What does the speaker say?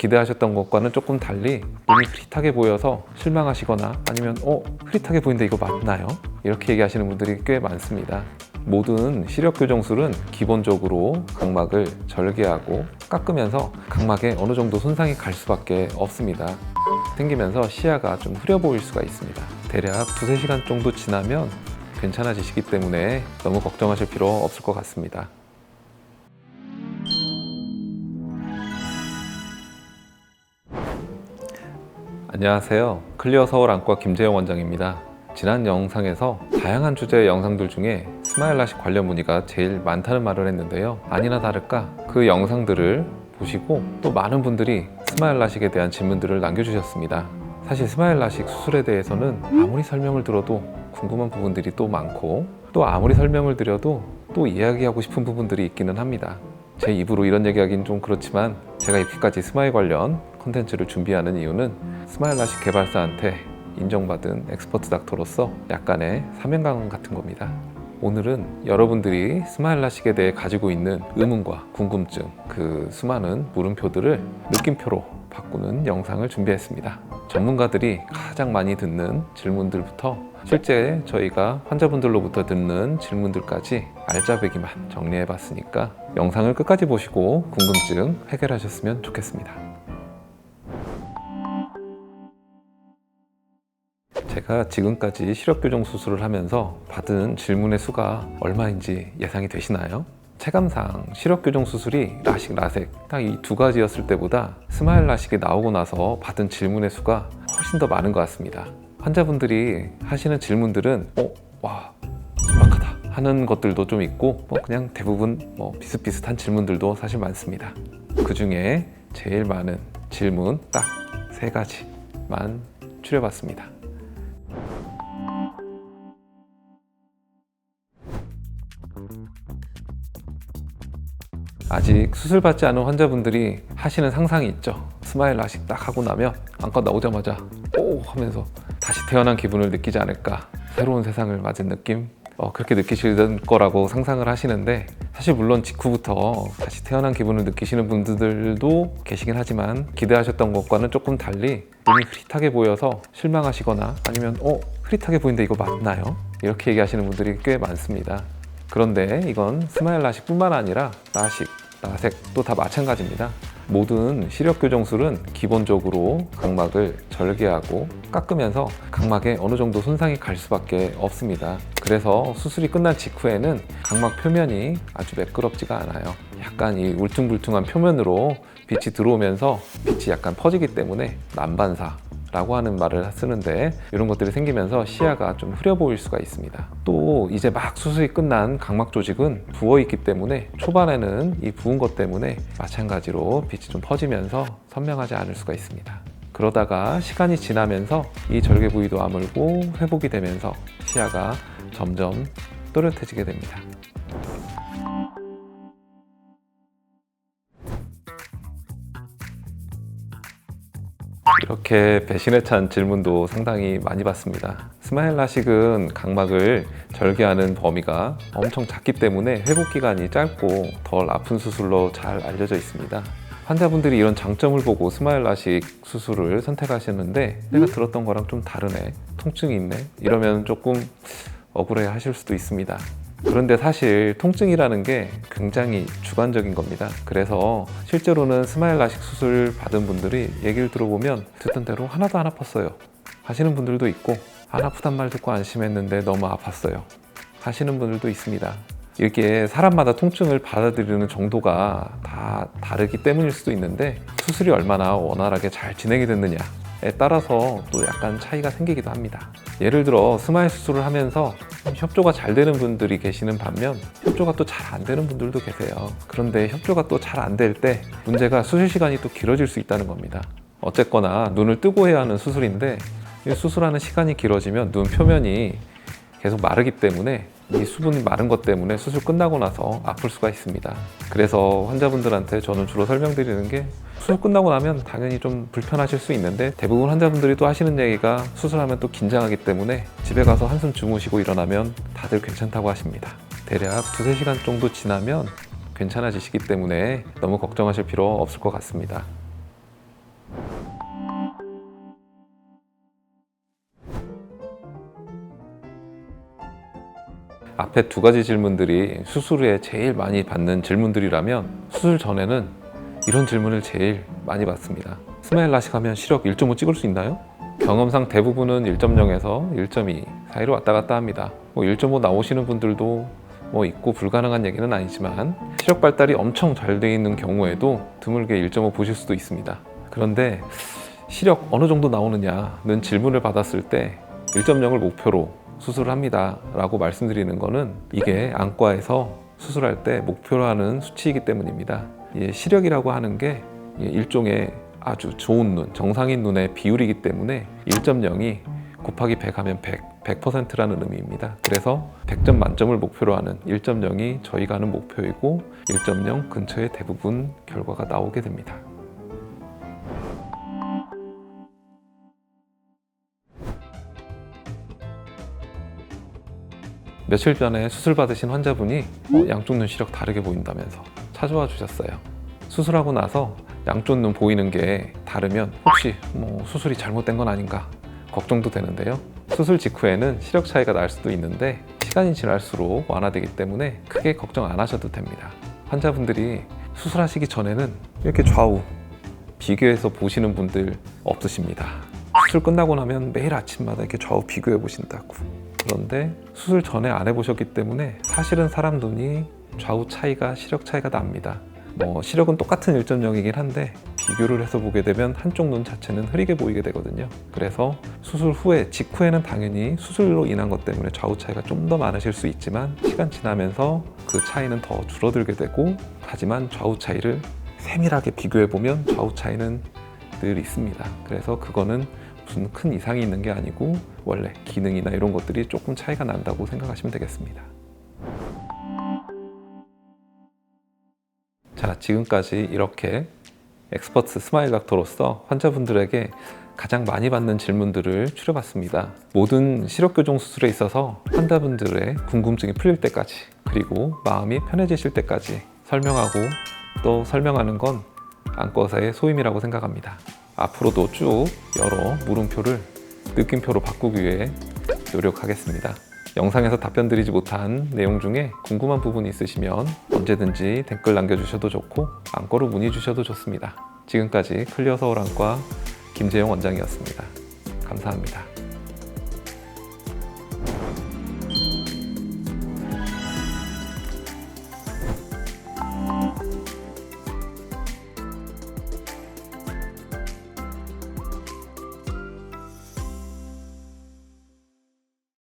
기대하셨던 것과는 조금 달리 눈이 흐릿하게 보여서 실망하시거나 아니면 흐릿하게 보이는데 이거 맞나요? 이렇게 얘기하시는 분들이 꽤 많습니다. 모든 시력 교정술은 기본적으로 각막을 절개하고 깎으면서 각막에 어느 정도 손상이 갈 수밖에 없습니다. 생기면서 시야가 좀 흐려 보일 수가 있습니다. 대략 2~3시간 정도 지나면 괜찮아지시기 때문에 너무 걱정하실 필요 없을 것 같습니다. 안녕하세요. 클리어 서울 안과 김재영 원장입니다. 지난 영상에서 다양한 주제의 영상들 중에 스마일 라식 관련 문의가 제일 많다는 말을 했는데요. 아니나 다를까 그 영상들을 보시고 또 많은 분들이 스마일 라식에 대한 질문들을 남겨주셨습니다. 사실 스마일 라식 수술에 대해서는 아무리 설명을 들어도 궁금한 부분들이 또 많고 또 아무리 설명을 드려도 또 이야기하고 싶은 부분들이 있기는 합니다. 제 입으로 이런 얘기하기는 좀 그렇지만 제가 이렇게까지 스마일 관련 콘텐츠를 준비하는 이유는 스마일 라식 개발사한테 인정받은 엑스퍼트 닥터로서 약간의 사명감 같은 겁니다. 오늘은 여러분들이 스마일 라식에 대해 가지고 있는 의문과 궁금증, 그 수많은 물음표들을 느낌표로 바꾸는 영상을 준비했습니다. 전문가들이 가장 많이 듣는 질문들부터 실제 저희가 환자분들로부터 듣는 질문들까지 알짜배기만 정리해봤으니까 영상을 끝까지 보시고 궁금증 해결하셨으면 좋겠습니다. 제가 지금까지 시력교정 수술을 하면서 받은 질문의 수가 얼마인지 예상이 되시나요? 체감상 시력교정 수술이 라식, 라섹 딱 이 두 가지였을 때보다 스마일 라식이 나오고 나서 받은 질문의 수가 훨씬 더 많은 것 같습니다. 환자분들이 하시는 질문들은 와, 신박하다 하는 것들도 좀 있고 그냥 대부분 비슷비슷한 질문들도 사실 많습니다. 그 중에 제일 많은 질문 딱 3가지만 추려봤습니다. 아직 수술받지 않은 환자분들이 하시는 상상이 있죠. 스마일 라식 딱 하고 나면 안과 나오자마자 오 하면서 다시 태어난 기분을 느끼지 않을까, 새로운 세상을 맞은 느낌, 그렇게 느끼실 거라고 상상을 하시는데 사실 물론 직후부터 다시 태어난 기분을 느끼시는 분들도 계시긴 하지만 기대하셨던 것과는 조금 달리 눈이 흐릿하게 보여서 실망하시거나 아니면 흐릿하게 보이는데 이거 맞나요? 이렇게 얘기하시는 분들이 꽤 많습니다. 그런데 이건 스마일 라식 뿐만 아니라 라식, 라섹도 다 마찬가지입니다. 모든 시력 교정술은 기본적으로 각막을 절개하고 깎으면서 각막에 어느 정도 손상이 갈 수밖에 없습니다. 그래서 수술이 끝난 직후에는 각막 표면이 아주 매끄럽지가 않아요. 약간 이 울퉁불퉁한 표면으로 빛이 들어오면서 빛이 약간 퍼지기 때문에 난반사 라고 하는 말을 쓰는데 이런 것들이 생기면서 시야가 좀 흐려 보일 수가 있습니다. 또 이제 막 수술이 끝난 각막 조직은 부어 있기 때문에 초반에는 이 부은 것 때문에 마찬가지로 빛이 좀 퍼지면서 선명하지 않을 수가 있습니다. 그러다가 시간이 지나면서 이 절개 부위도 아물고 회복이 되면서 시야가 점점 또렷해지게 됩니다. 이렇게 배신에 찬 질문도 상당히 많이 받습니다. 스마일 라식은 각막을 절개하는 범위가 엄청 작기 때문에 회복 기간이 짧고 덜 아픈 수술로 잘 알려져 있습니다. 환자분들이 이런 장점을 보고 스마일 라식 수술을 선택하시는데 내가 들었던 거랑 좀 다르네, 통증이 있네, 이러면 조금 억울해 하실 수도 있습니다. 그런데 사실 통증이라는 게 굉장히 주관적인 겁니다. 그래서 실제로는 스마일 라식 수술 받은 분들이 얘기를 들어보면 듣던 대로 하나도 안 아팠어요 하시는 분들도 있고, 안 아프단 말 듣고 안심했는데 너무 아팠어요 하시는 분들도 있습니다. 이렇게 사람마다 통증을 받아들이는 정도가 다 다르기 때문일 수도 있는데 수술이 얼마나 원활하게 잘 진행이 됐느냐에 따라서 또 약간 차이가 생기기도 합니다. 예를 들어 스마일 수술을 하면서 협조가 잘 되는 분들이 계시는 반면 협조가 또 잘 안 되는 분들도 계세요. 그런데 협조가 또 잘 안 될 때 문제가 수술 시간이 또 길어질 수 있다는 겁니다. 어쨌거나 눈을 뜨고 해야 하는 수술인데 이 수술하는 시간이 길어지면 눈 표면이 계속 마르기 때문에 이 수분이 마른 것 때문에 수술 끝나고 나서 아플 수가 있습니다. 그래서 환자분들한테 저는 주로 설명드리는 게 수술 끝나고 나면 당연히 좀 불편하실 수 있는데 대부분 환자분들이 또 하시는 얘기가 수술하면 또 긴장하기 때문에 집에 가서 한숨 주무시고 일어나면 다들 괜찮다고 하십니다. 대략 2~3시간 정도 지나면 괜찮아지시기 때문에 너무 걱정하실 필요 없을 것 같습니다. 앞에 두 가지 질문들이 수술 후에 제일 많이 받는 질문들이라면 수술 전에는 이런 질문을 제일 많이 받습니다. 스마일 라식 하면 시력 1.5 찍을 수 있나요? 경험상 대부분은 1.0에서 1.2 사이로 왔다 갔다 합니다. 1.5 나오시는 분들도 있고 불가능한 얘기는 아니지만 시력 발달이 엄청 잘 돼 있는 경우에도 드물게 1.5 보실 수도 있습니다. 그런데 시력 어느 정도 나오느냐는 질문을 받았을 때 1.0을 목표로 수술을 합니다 라고 말씀드리는 거는 이게 안과에서 수술할 때 목표로 하는 수치이기 때문입니다. 시력이라고 하는 게 일종의 아주 좋은 눈, 정상인 눈의 비율이기 때문에 1.0이 곱하기 100 하면 100%라는 의미입니다. 그래서 100점 만점을 목표로 하는 1.0이 저희가 하는 목표이고 1.0 근처에 대부분 결과가 나오게 됩니다. 며칠 전에 수술 받으신 환자분이 양쪽 눈 시력 다르게 보인다면서 찾아와 주셨어요. 수술하고 나서 양쪽 눈 보이는 게 다르면 혹시 수술이 잘못된 건 아닌가 걱정도 되는데요. 수술 직후에는 시력 차이가 날 수도 있는데 시간이 지날수록 완화되기 때문에 크게 걱정 안 하셔도 됩니다. 환자분들이 수술하시기 전에는 이렇게 좌우 비교해서 보시는 분들 없으십니다. 수술 끝나고 나면 매일 아침마다 이렇게 좌우 비교해 보신다고. 그런데 수술 전에 안 해보셨기 때문에 사실은 사람 눈이 좌우 차이가, 시력 차이가 납니다. 시력은 똑같은 1.0이긴 한데 비교를 해서 보게 되면 한쪽 눈 자체는 흐리게 보이게 되거든요. 그래서 수술 후에, 직후에는 당연히 수술로 인한 것 때문에 좌우 차이가 좀 더 많으실 수 있지만 시간 지나면서 그 차이는 더 줄어들게 되고, 하지만 좌우 차이를 세밀하게 비교해 보면 좌우 차이는 늘 있습니다. 그래서 그거는 무슨 큰 이상이 있는 게 아니고 원래 기능이나 이런 것들이 조금 차이가 난다고 생각하시면 되겠습니다. 자, 지금까지 이렇게 엑스퍼트 스마일 닥터로서 환자분들에게 가장 많이 받는 질문들을 추려봤습니다. 모든 시력교정 수술에 있어서 환자분들의 궁금증이 풀릴 때까지, 그리고 마음이 편해지실 때까지 설명하고 또 설명하는 건 안과의사의 소임이라고 생각합니다. 앞으로도 쭉 여러 물음표를 느낌표로 바꾸기 위해 노력하겠습니다. 영상에서 답변 드리지 못한 내용 중에 궁금한 부분이 있으시면 언제든지 댓글 남겨주셔도 좋고 안과로 문의 주셔도 좋습니다. 지금까지 클리어 서울 안과 김재용 원장이었습니다. 감사합니다.